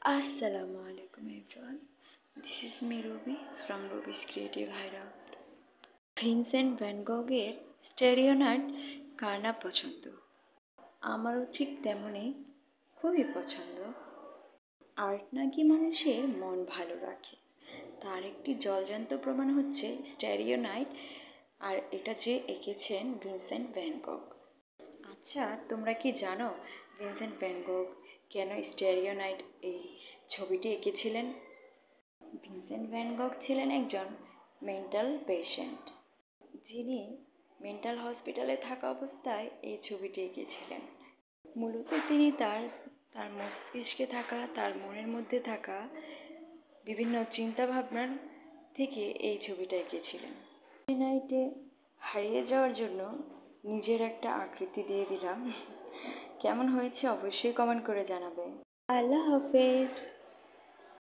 Assalamu alaikum everyone. This is me Ruby from Ruby's Creative Hideout. Vincent van গগের starry night কার না পছন্দ? আমারও ঠিক তেমনই খুবই পছন্দ। আর্ট নাকি মানুষের মন ভালো রাখে, তার একটি জলজান্ত প্রমাণ হচ্ছে স্টেরিও নাইট, আর এটা যে এঁকেছেন ভিনসেন্ট ভ্যান গগ। আচ্ছা, তোমরা কি জানো ভিনসেন্ট ভ্যান গগ কেন স্টেরিও নাইট এই ছবিটি এঁকেছিলেন? ভিনসেন্ট ভ্যান গগ ছিলেন একজন মেন্টাল পেশেন্ট, যিনি মেন্টাল হসপিটালে থাকা অবস্থায় এই ছবিটি এঁকেছিলেন। মূলত তিনি তার তার মস্তিষ্কে থাকা, তার মনের মধ্যে থাকা বিভিন্ন চিন্তাভাবনার থেকে এই ছবিটা এঁকেছিলেন। নাইটে হারিয়ে যাওয়ার জন্য নিজের একটা আকৃতি দিয়ে দিলাম। কেমন হয়েছে অবশ্যই কমেন্ট করে জানাবে। আল্লাহ হাফেজ।